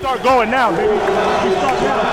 start going now, baby. We start now.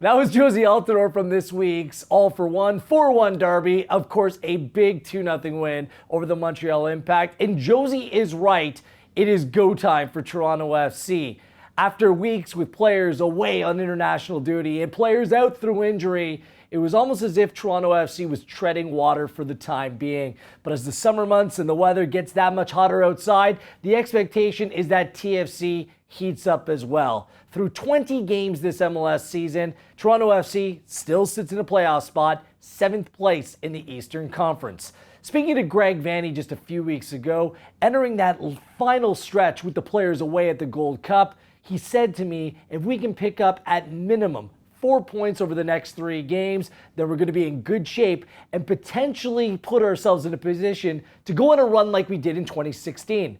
That was Josie Altidore from this week's All-for-One 4-1 derby. Of course, a big 2-0 win over the Montreal Impact. And Josie is right. It is go time for Toronto FC. After weeks with players away on international duty and players out through injury, it was almost as if Toronto FC was treading water for the time being. But as the summer months and the weather gets that much hotter outside, the expectation is that TFC heats up as well. Through 20 games this MLS season, Toronto FC still sits in a playoff spot, 7th place in the Eastern Conference. Speaking to Greg Vanney just a few weeks ago, entering that final stretch with the players away at the Gold Cup, he said to me, if we can pick up at minimum 4 points over the next 3 games, then we're going to be in good shape and potentially put ourselves in a position to go on a run like we did in 2016.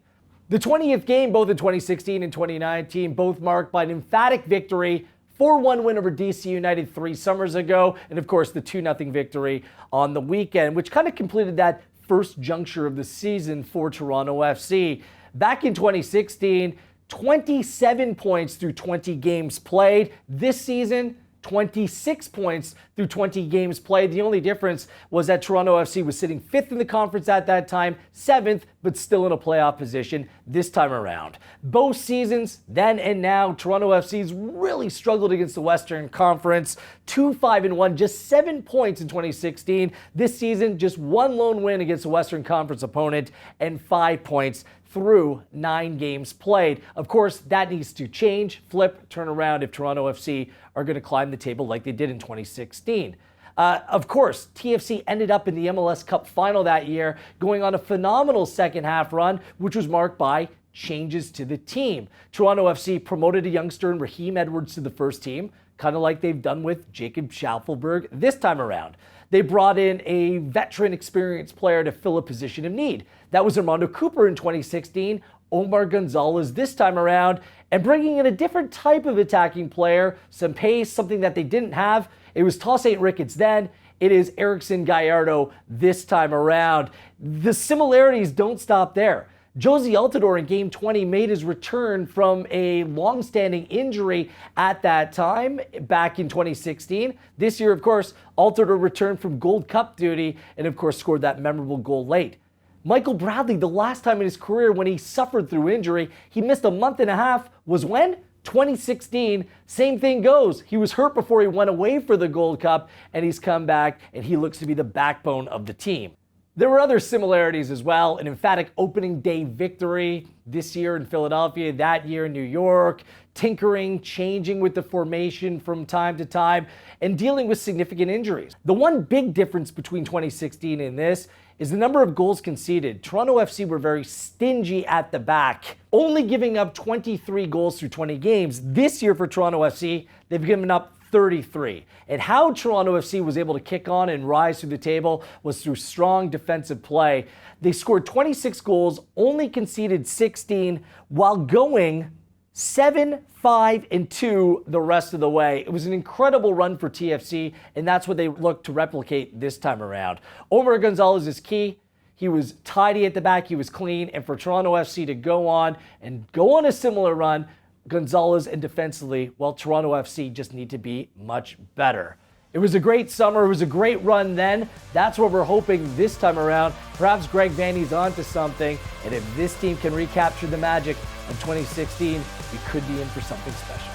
The 20th game, both in 2016 and 2019, both marked by an emphatic victory, 4-1 win over DC United 3 summers ago, and of course the 2-0 victory on the weekend, which kind of completed that first juncture of the season for Toronto FC. Back in 2016, 27 points through 20 games played. This season, 26 points through 20 games played. The only difference was that Toronto FC was sitting 5th in the conference at that time, 7th, but still in a playoff position this time around. Both seasons, then and now, Toronto FC's really struggled against the Western Conference. 2-5-1, just 7 points in 2016. This season, just 1 lone win against a Western Conference opponent and 5 points through 9 games played. Of course, that needs to change, flip, turn around if Toronto FC are going to climb the table like they did in 2016. Of course, TFC ended up in the MLS Cup final that year, going on a phenomenal second half run, which was marked by changes to the team. Toronto FC promoted a youngster in Raheem Edwards to the first team, kind of like they've done with Jacob Schaufelberg this time around. They brought in a veteran experienced player to fill a position of need. That was Armando Cooper in 2016, Omar Gonzalez this time around, and bringing in a different type of attacking player, some pace, something that they didn't have. It was Toss St. Ricketts then. It is Erickson Gallardo this time around. The similarities don't stop there. Josie Altidore in Game 20 made his return from a long-standing injury at that time, back in 2016. This year, of course, Altidore returned from Gold Cup duty and, of course, scored that memorable goal late. Michael Bradley, the last time in his career when he suffered through injury, he missed a month and a half, was when? 2016. Same thing goes. He was hurt before he went away for the Gold Cup, and he's come back, and he looks to be the backbone of the team. There were other similarities as well. An emphatic opening day victory this year in Philadelphia, that year in New York, tinkering, changing with the formation from time to time, and dealing with significant injuries. The one big difference between 2016 and this is the number of goals conceded. Toronto FC were very stingy at the back, only giving up 23 goals through 20 games. This year for Toronto FC, they've given up 33. And how Toronto FC was able to kick on and rise through the table was through strong defensive play. They scored 26 goals, only conceded 16, while going 7-5-2 the rest of the way. It was an incredible run for TFC, and that's what they look to replicate this time around. Omar Gonzalez is key. He was tidy at the back, he was clean, and for Toronto FC to go on a similar run, Gonzalez and defensively, well, Toronto FC just need to be much better. It was a great summer. It was a great run then. That's what we're hoping this time around. Perhaps Greg Vanney's onto something, and if this team can recapture the magic of 2016, we could be in for something special.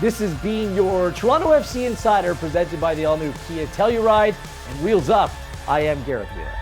This has been your Toronto FC Insider presented by the all-new Kia Telluride and Wheels Up. I am Gareth Wheeler.